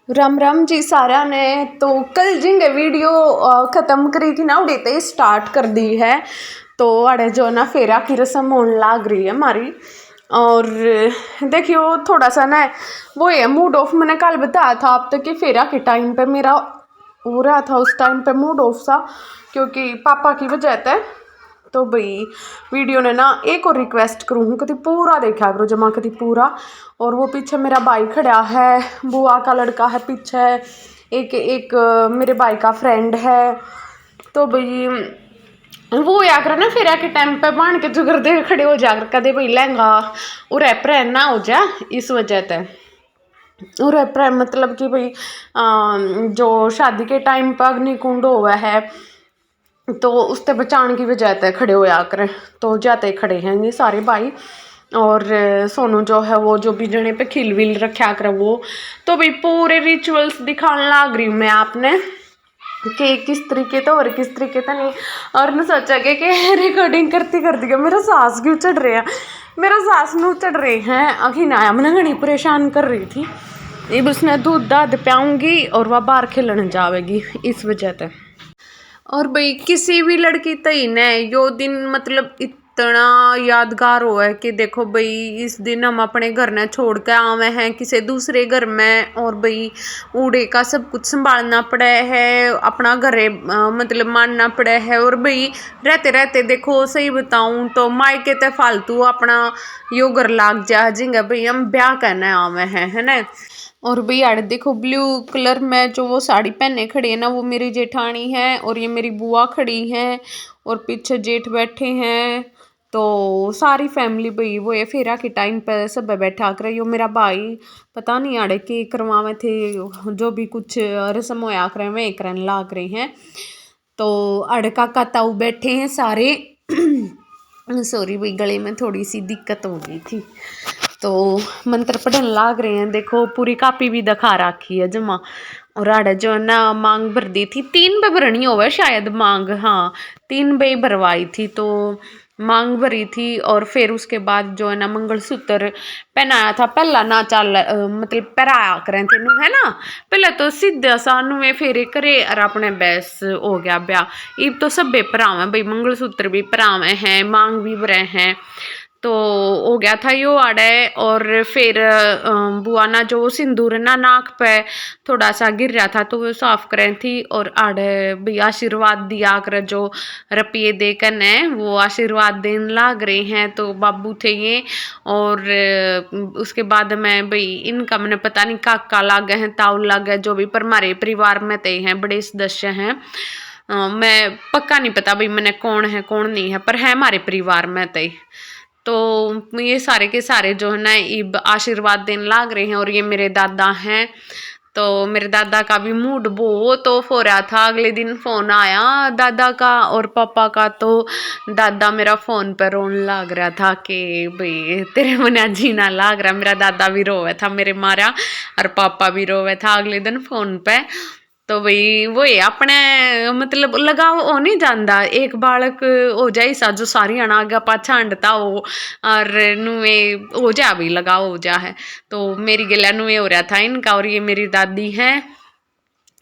राम राम जी सारा ने। तो कल जिंगे वीडियो ख़त्म करी थी ना उड़ी ते स्टार्ट कर दी है। तो अड़े जो ना फेरा की रस्म होने लग रही है हमारी। और देखियो थोड़ा सा ना वो है मूड ऑफ। मैंने कल बताया था आप तक कि फेरा के टाइम पे मेरा हो रहा था उस टाइम पे मूड ऑफ सा, क्योंकि पापा की वजह से। तो भाई वीडियो ने ना एक और रिक्वेस्ट करूँ कभी पूरा देखा करो जमा कभी पूरा। और वो पीछे मेरा भाई खड़ा है, बुआ का लड़का है पीछे, एक एक मेरे भाई का फ्रेंड है। तो भाई वो या कर ना फिर के टाइम पे बांध के जुगर दे खड़े हो जाकर कदे भाई लहंगा और एप्रैन ना हो जा इस वजह से। और एप्रैन मतलब कि भाई जो शादी के टाइम पर अग्निकुंड हुआ है तो उससे बचाने की वजह से खड़े हो जाकर। तो जाते खड़े हैं ये सारे भाई। और सोनू जो है वो जो भी जने पे खिल विल रखा कर वो। तो भाई पूरे रिचुअल्स दिखाने लग रही हूँ मैं आपने कि किस तरीके तो और किस तरीके तो नहीं। और मैं सोचा कि रिकॉर्डिंग करती करती है मेरा सांस क्यों चढ़ रहा है, मेरा सांस नू चढ़ रहे हैं। अखी ना आया मैंने घनी परेशान कर रही थी। अब उसने दूध दाद पियाऊंगी और वह बाहर खेलने जाएगी इस वजह से। और भाई किसी भी लड़की तई ने यो दिन मतलब इतना यादगार हुआ है कि देखो भाई इस दिन हम अपने घर ने छोड़ के आवे हैं किसी दूसरे घर में। और भाई ऊड़े का सब कुछ संभालना पड़ा है, अपना घरे मतलब मानना पड़ा है। और भाई रहते रहते देखो सही बताऊं तो मायके ते फालतू अपना यो घर लाग जा जिंगा भाई हम ब्याह करने आवे हैं, है ना। और भैया देखो ब्लू कलर में जो वो साड़ी पहने खड़ी है ना वो मेरी जेठानी है और ये मेरी बुआ खड़ी है और पीछे जेठ बैठे हैं। तो सारी फैमिली भाई वो ये फेरा के टाइम पर सब बैठा कर यो मेरा भाई पता नहीं आड़े के करवावे थे जो भी कुछ रस्म होया करे वे करने लाग रहे हैं। तो अड़ काका ताऊ बैठे हैं सारे। सॉरी भाई गले में थोड़ी सी दिक्कत हो गई थी। तो मंत्र पढ़ने लाग रहे हैं देखो पूरी कापी भी दिखा रखी है जमा। और आड़े जो है ना मांग भर दी थी 3 बे भरनी होवे शायद मांग, हाँ 3 बे भरवाई थी। तो मांग भरी थी और फिर उसके बाद जो है ना मंगलसूत्र पहनाया था। पहला ना चल मतलब पहराया करें थे है ना, पहले तो सीधा सा नुए फेरे करे और अपने बैस हो गया ब्याह। इब तो सब भरावे भाई मंगलसूत्र भी भरावे हैं मांग भी भरे हैं। तो हो गया था यो आड़े। और फिर बुआ ना जो सिंदूर ना नाक पे थोड़ा सा गिर रहा था तो वो साफ करें थी। और आड़े भी आशीर्वाद दिया कर जो रुपये दे कर ने वो आशीर्वाद देने लाग रहे हैं। तो बाबू थे ये। और उसके बाद में भाई इनका मैंने पता नहीं काका लागे हैं ताऊ लागे जो भी पर हमारे परिवार में ते हैं बड़े सदस्य हैं। मैं पक्का नहीं पता भाई मैंने कौन है कौन नहीं है पर है हमारे परिवार में ते। तो ये सारे के सारे जो है ना इब आशीर्वाद देने लाग रहे हैं। और ये मेरे दादा हैं। तो मेरे दादा का भी मूड बहुत ऑफ हो रहा था। अगले दिन फोन आया दादा का और पापा का। तो दादा मेरा फोन पर रोने लग रहा था कि भाई तेरे मना जीना लाग रहा। मेरा दादा भी रोवे था मेरे मारा और पापा भी रोवे था अगले दिन फोन पे। तो भाई वो ये अपने मतलब लगाव हो नहीं जाता एक बालक हो जाए सा जो सारी अना आगे पाछा हंडता हो और नुए हो जा भी लगाव हो जा है। तो मेरी गला नुए हो रहा था इनका। और ये मेरी दादी है,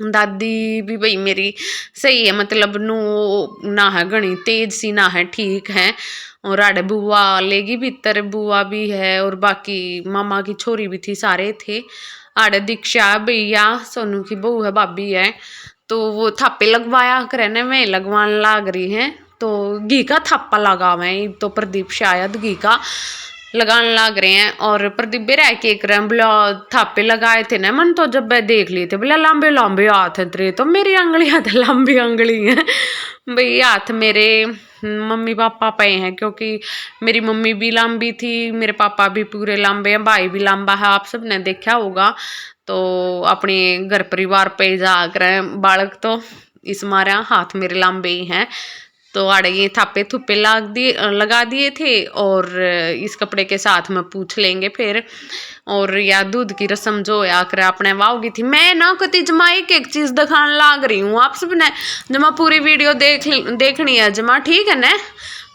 दादी भी भाई मेरी सही है मतलब नू ना है घनी तेज सी ना है ठीक है। और आड़े बुआ लेगी भीतर बुआ भी है और बाकी मामा की छोरी भी थी सारे थे। आड़े दीक्षा भैया सोनू की बहू है भाभी है। तो वो थापे लगवाया करने में लगवाने लाग रही हैं। तो घी का थापा लगा मैं तो प्रदीप शायद घी का लगाने लग रहे हैं। और प्रदीप भी रह के कर बोला थापे लगाए थे ना मन तो जब मैं देख लिए थे बोला लंबे लंबे हाथ हैं तेरे। तो मेरी अंगलियां तो लंबी अंगली हैं भाई हाथ मेरे मम्मी पापा पे हैं क्योंकि मेरी मम्मी भी लंबी थी मेरे पापा भी पूरे लंबे हैं भाई भी लंबा है आप सबने देखा होगा। तो अपने घर परिवार पे जाकर बालक तो इस मारे हाथ मेरे लंबे ही हैं। तो आड़े ये थापे थुपे लगा दिए थे। और इस कपड़े के साथ में पूछ लेंगे फिर। और या दूध की रस्म जो या कर अपने वाओगी थी मैं ना कति जमा एक चीज दिखाने लाग रही हूँ आप सबने जमा पूरी वीडियो देखनी है जमा ठीक है ना।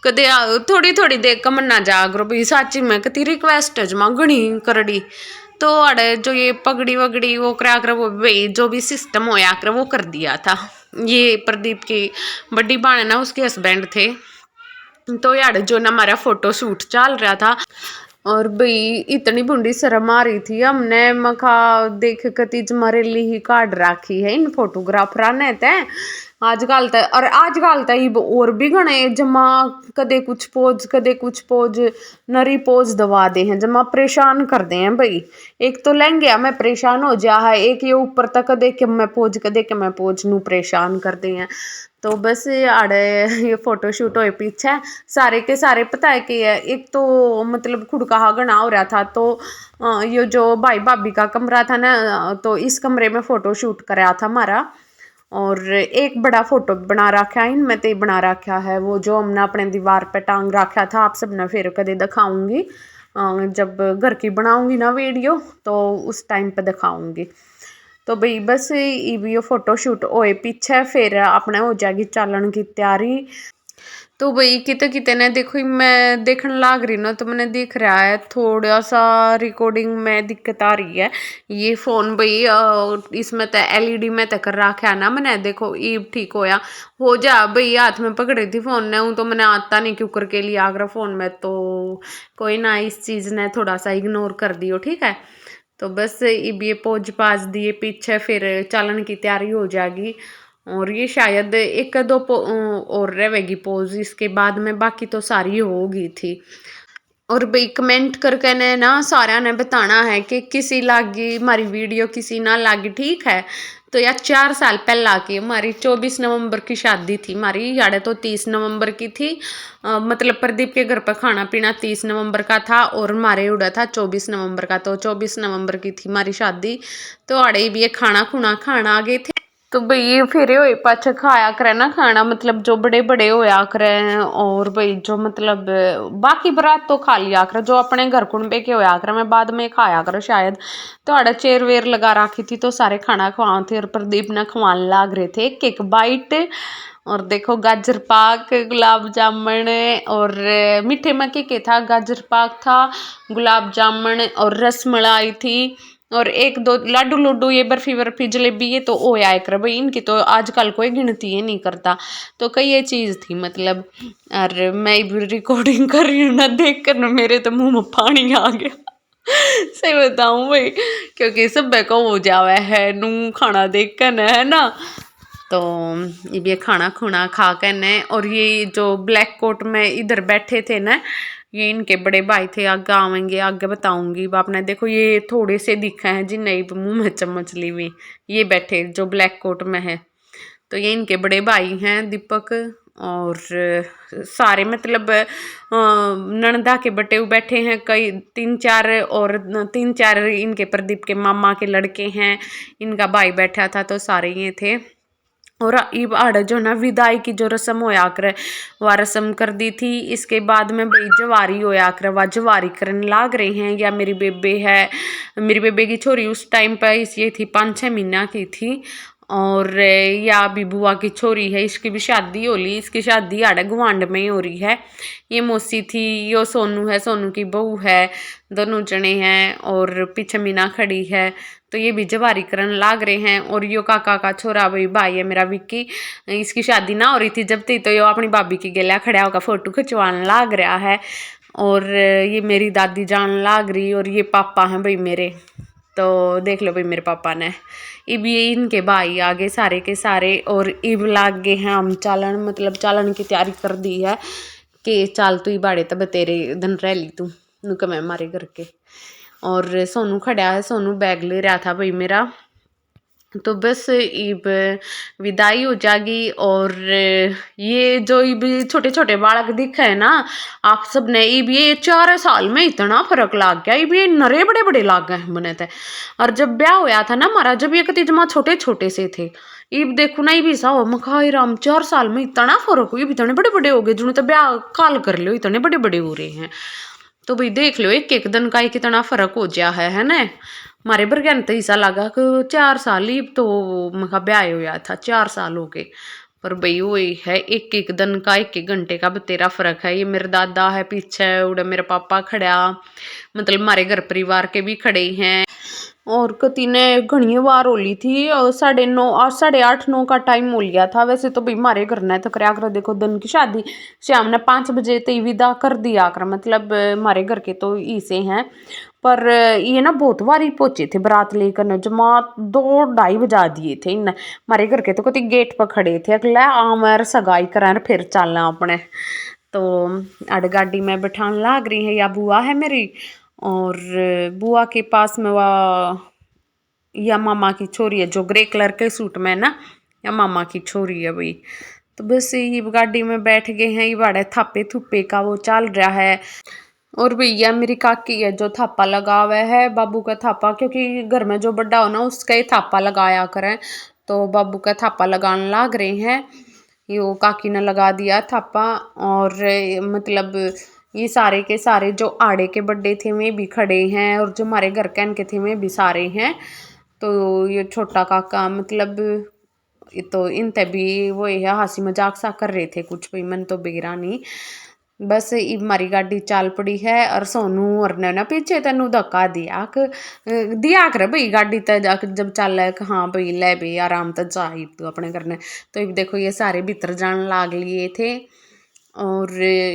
कदे थोड़ी थोड़ी देख कर मना जा करो भाई साची में कति रिक्वेस्ट है जमा घनी करड़ी। तो अड़े जो ये पगड़ी वगड़ी वो करा कर वो भाई जो भी सिस्टम होया कर वो कर दिया था। ये प्रदीप की बड़ी बहन है ना, उसके हस्बैंड थे। तो यार जो ना हमारा फोटो शूट चल रहा था और भाई इतनी बुंडी शर्म आ रही थी हमने मखा देख कतीज मारे ली ही काट रखी है इन फोटोग्राफर ने तय आजकल तो। और आजकल तो ये और भी घने जमा कदे कुछ पोज नरी पोज दबा दे हैं, जमा परेशान कर दे हैं भाई। एक तो लहंगे में परेशान हो जा है, एक ये ऊपर तक देख के मैं पोज नू परेशान कर दे हैं। तो बस आड़े ये फोटो शूट होए पीछे सारे के सारे पता है कि है। एक तो मतलब खुड़का गना हो रहा था, तो ये जो भाई भाभी का कमरा था ना, तो इस कमरे में फोटो शूट कराया था हमारा। और एक बड़ा फोटो बना रखा है इनमें तो बना रखा है वो जो हमने अपने दीवार पे टांग रखा था। आप सबने फिर कदे दिखाऊंगी जब घर की बनाऊंगी ना वीडियो, तो उस टाइम पे दिखाऊंगी। तो भाई बस ये फोटो शूट होए पीछे फिर अपने हो जाएगी चालन की तैयारी। तो भाई किते किते ने देखो मैं देखने लाग रही ना, तो मैंने दिख रहा है थोड़ा सा रिकॉर्डिंग में दिक्कत आ रही है। ये फोन भाई इसमें तो एलईडी में तो कर रखा है ना मैंने, देखो ईब ठीक होया हो जा भाई। हाथ में पकड़ी थी फोन ने हूँ, तो मैंने आता नहीं क्यों करके लिया आगरा फोन में। तो कोई ना, इस चीज़ ने थोड़ा सा इग्नोर कर दियो, ठीक है। तो बस ये पोज पाज दिए पीछे फिर चालन की तैयारी हो जाएगी। और ये शायद एक दो और रहेगी पोज इसके बाद में, बाकी तो सारी होगी थी। और भाई कमेंट करके ने ना सारा ने बताना है कि किसी लागी हमारी वीडियो किसी ना लागी, ठीक है। तो यार 4 साल पहला की हमारी 24 नवंबर की शादी थी हमारी, याड़े तो 30 नवंबर की थी। मतलब प्रदीप के घर पर खाना पीना 30 नवंबर का था और हमारे उड़ा था 24 नवंबर का। तो 24 नवंबर की थी हमारी शादी। तो आड़े भी ये खाना खुना खाना आ गए थे। तो भाई फिर होए पाछे खाया करे ना खाना, मतलब जो बड़े बड़े होया करे। और भाई जो मतलब बाकी बारात तो खा लिया करे, जो अपने घर कुंबे के होया करे मैं बाद में खाया करो शायद। तो आड़ा चेयर वेयर लगा रखी थी, तो सारे खाना खवाओ थे और प्रदीप ने खवाने लाग रहे थे एक एक बाइट। और देखो गाजर पाक, गुलाब जामुन और मीठे में के था, गाजर पाक था, गुलाब जामुन और रसमलाई थी। और एक दो लाडू लुडू ये बर्फी वर्फी जलेबी ये तो ओ आया कर भाई, इनकी तो आजकल कोई गिनती ही नहीं करता। तो कई ये चीज़ थी मतलब। और मैं भी रिकॉर्डिंग कर रही हूँ ना, देख कर ना मेरे तो मुंह में पानी आ गया सही बताऊँ भाई, क्योंकि सब को हो जावा है नू खाना देख कर न, है ना। तो ये खाना खुना खा कर न, और ये जो ब्लैक कोट में इधर बैठे थे ना, ये इनके बड़े भाई थे। आगे आवेंगे आगे बताऊंगी आपने। देखो ये थोड़े से दिखे हैं जिन्हें मुंह में चम्मच ली हुई, ये बैठे जो ब्लैक कोट में है। तो ये इनके बड़े भाई हैं दीपक। और सारे मतलब नणदा के बटे बैठे हैं कई 3-4, और 3-4 इनके प्रदीप के मामा के लड़के हैं, इनका भाई बैठा था। तो सारे ये थे। और इब आड़ जो ना विदाई की जो रस्म होया कर वह रस्म कर दी थी। इसके बाद में भाई जवारी होया कर वह जवारी करने लाग रहे हैं। या मेरी बेबे है, मेरी बेबे की छोरी उस टाइम पर ये थी 5-6 महीना की थी। और या अभी बुआ की छोरी है, इसकी भी शादी हो ली। इसकी शादी आड़े गुआंड में ही हो रही है। ये मौसी थी, यो सोनू है, सोनू की बहू है, दोनों जने हैं। और पीछे मीना खड़ी है। तो ये भी जवारी करन लाग रहे हैं। और यो काका का छोरा भाई है मेरा विक्की, इसकी शादी ना हो रही थी जब थी, तो यो अपनी भाभी की गेला खड़ा होकर फोटो खिंचवाने लाग रहा है। और ये मेरी दादी जान लाग रही, और ये पापा हैं भाई मेरे। तो देख लो भाई मेरे पापा ने इब ये इनके भाई आगे सारे के सारे। और इब लाग गए हैं हम चालन, मतलब चालन की तैयारी कर दी है कि चाल तू ही बाड़े तब तेरे दिन रह ली तू नुक मैं मारे करके। और सोनू खड़ा है, सोनू बैग ले रहा था भाई मेरा। तो बस इब विदाई हो जाएगी। और ये जो इब छोटे छोटे बालक दिखे है ना आप सब ने, इब ये 4 साल में इतना फर्क लाग गया। इब ये नरे बड़े बड़े लाग गए मने थे। और जब ब्याह होया था ना हमारा, जब ये कति जमा छोटे छोटे से थे, इब देखो ना इब सा हो मखाई राम 4 साल में इतना फर्क हुई, इतने बड़े बड़े हो गए जिन्होंने तो ब्याह काल कर लो, इतने बड़े बड़े हो रहे हैं। तो भाई देख लो एक एक दिन का ही कितना फर्क हो गया है ना। हमारे बरगन तो ऐसा लगा कि 4 साल ही तो मखा ब्याह होया था, 4 साल हो गए। पर भाई वही है, एक एक दिन का एक एक घंटे का बतेरा फर्क है। ये मेरा दादा है पीछे, उड़े मेरा पापा खड़ा, मतलब हमारे घर परिवार के भी खड़े हैं। और कति ने घनी बार होली थी और 9:30 8:30 का टाइम हो लिया था। वैसे तो भाई हमारे घर ने तो कराया कर, देखो दिन की शादी शाम ने 5 बजे तो विदा कर दिया कर, मतलब हमारे घर के तो इसे हैं। पर ये ना बहुत बारी पहुंचे थे बारात लेकर न, जमा 2-2:30 बजा दिए थे इन। हमारे घर के तो कति गेट पर खड़े थे, अगला आमर सगाई करार फिर चलना अपने। तो अड गाड़ी में बैठान लाग रही है, या बुआ है मेरी, और बुआ के पास में वह या मामा की छोरी है जो ग्रे कलर के सूट में ना, या मामा की छोरी है भाई। तो बस ये गाड़ी में बैठ गए हैं, ये बड़ा थापे थुप्पे का वो चल रहा है। और भैया मेरी काकी है जो थापा लगा हुआ है, बाबू का थापा, क्योंकि घर में जो बड़ा हो ना उसका ही थापा लगाया करें। तो बाबू का थापा लगाने लाग रहे हैं, यो काकी ने लगा दिया थापा। और मतलब ये सारे के सारे जो आड़े के बड्डे थे वे भी खड़े हैं, और जो हमारे घर के इनके थे वे भी सारे हैं। तो ये छोटा काका मतलब ये तो इन तभी वो है हंसी मजाक सा कर रहे थे कुछ, भाई मन तो बेरा नहीं। बस हमारी गाड़ी चाल पड़ी है, और सोनू और ने ना पीछे तेन धक्का दिया कर भाई गाड़ी तक जब चल है, हाँ भाई ले भाई आराम तक जा ही तू अपने करने। तो देखो ये सारे भीतर जाने लाग लिए थे। और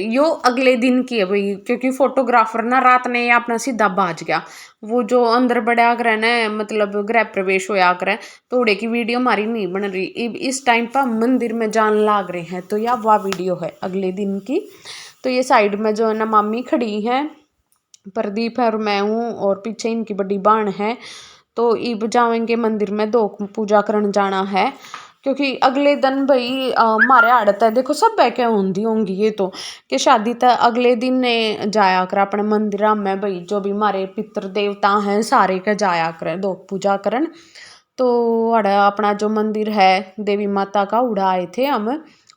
यो अगले दिन की है भाई, क्योंकि फोटोग्राफर ना रात ने अपना सीधा बाज गया, वो जो अंदर बढ़ा कर ना, मतलब गृह प्रवेश होया करे, तो उड़े की वीडियो हमारी नहीं बन रही। इस टाइम पर मंदिर में जान लाग रहे हैं, तो यह वह वीडियो है अगले दिन की। तो ये साइड में जो है ना मामी खड़ी है, प्रदीप है और मैं हूँ, और पीछे इनकी बड़ी बहन है। तो ईब जाएंगे मंदिर में, दो पूजा करने जाना है, क्योंकि अगले दिन भाई हमारे आड़त है, देखो सब क्या होंगी ये तो, कि शादी तक अगले दिन ने जाया कर अपने मंदिर में भाई, जो भी हमारे पितृ देवता हैं सारे के जाया करें दो पूजा करन। तो अपना जो मंदिर है देवी माता का उड़ा आए थे हम।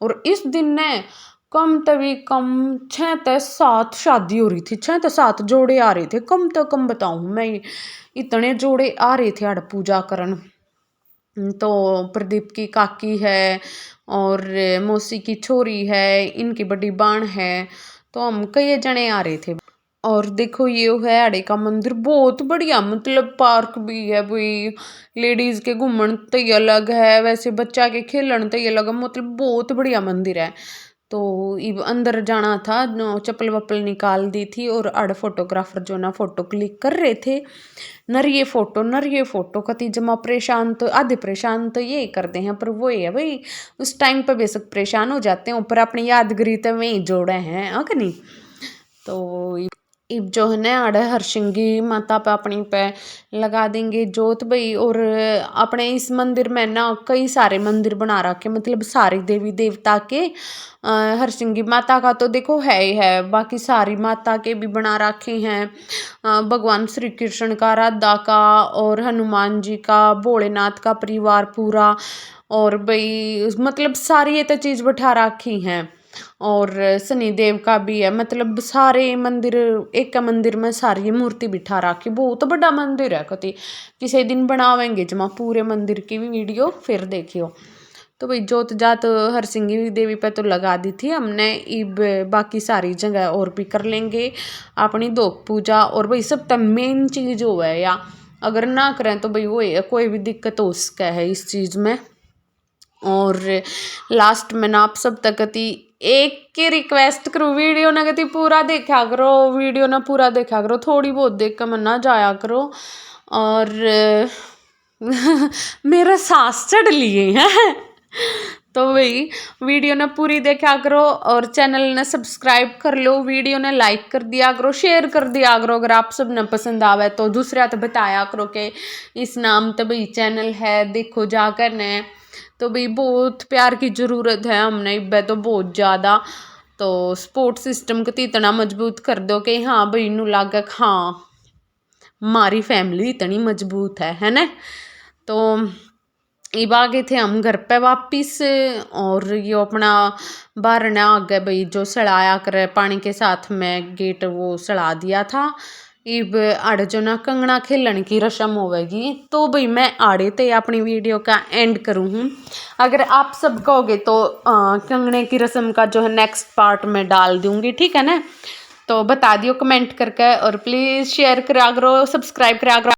और इस दिन ने कम तभी कम 6 से 7 शादी हो रही थी, 6 से 7 जोड़े आ रहे थे, कम तो कम बताऊँ मैं, इतने जोड़े आ रहे थे अड़ पूजा करन। तो प्रदीप की काकी है, और मौसी की छोरी है, इनकी बड़ी बाण है, तो हम कई जने आ रहे थे। और देखो ये है आड़े का मंदिर, बहुत बढ़िया, मतलब पार्क भी है भाई, लेडीज के घूमन तो ही अलग है, वैसे बच्चा के खेलन तो ही अलग है, मतलब बहुत बढ़िया मंदिर है। तो इब अंदर जाना था, चप्पल वप्पल निकाल दी थी, और अड़ फोटोग्राफर जो ना फोटो क्लिक कर रहे थे। नर ये फोटो कति जमा परेशान, तो आधे परेशान तो ये करते हैं, पर वो है भाई उस टाइम पर बेशक परेशान हो जाते हैं, ऊपर अपनी यादगिरी तो वहीं जोड़े हैं हाँ कि नहीं। तो इब जो है ना आड़े हरसिंगी माता पे अपनी पे लगा देंगे जोत भाई। और अपने इस मंदिर में ना कई सारे मंदिर बना रखे, मतलब सारे देवी देवता के, हरसिंगी माता का तो देखो है ही है, बाकी सारी माता के भी बना रखे हैं, भगवान श्री कृष्ण का, राधा का, और हनुमान जी का, भोलेनाथ का परिवार पूरा, और भाई मतलब सारी ये तो चीज़ बैठा रखी हैं। और शनिदेव का भी है, मतलब सारे मंदिर एक का मंदिर में सारी मूर्ति बिठा रखी, बहुत बड़ा मंदिर है, कति किसी दिन बनावेंगे जमा पूरे मंदिर की भी वीडियो फिर देखियो। तो भाई जोत जात हरसिंगी देवी पे तो लगा दी थी हमने, इब बाकी सारी जगह और भी कर लेंगे अपनी दो पूजा। और भाई सब तक मेन चीज़ जो है, या अगर ना करें तो भाई वो है कोई भी दिक्कत हो उसका है इस चीज़ में। और लास्ट में ना आप सब तक एक की रिक्वेस्ट करूँ, वीडियो ना कहती पूरा देखा करो, वीडियो ना पूरा देखा करो, थोड़ी बहुत देख कर मन ना जाया करो। और मेरा सांस चढ़ लिए हैं तो भाई वीडियो ने पूरी देखा करो, और चैनल ने सब्सक्राइब कर लो, वीडियो ने लाइक कर दिया करो, शेयर कर दिया करो, अगर आप सब ने पसंद आवे तो दूसरा तो बताया करो कि इस नाम तो भाई चैनल है, देखो जाकर ने। तो भाई बहुत प्यार की ज़रूरत है हमने इब्बे तो बहुत ज़्यादा। तो सपोर्ट सिस्टम को तो इतना मजबूत कर दो कि हाँ भाई नू लागे हाँ हमारी फैमिली इतनी मजबूत है ना। तो इब आ गए थे हम घर पे वापिस, और यो अपना बारना आ गए भाई जो सड़ाया करे पानी के साथ में गेट वो सड़ा दिया था, इब आड़े जो ना कंगना खेलन की रस्म होवेगी, तो भाई मैं आड़े ते अपनी वीडियो का एंड करूँ हूँ। अगर आप सब कहोगे तो कंगने की रस्म का जो है नेक्स्ट पार्ट में डाल दूंगी, ठीक है ना। तो बता दियो कमेंट करके, और प्लीज़ शेयर करा करो, सब्सक्राइब करा करो।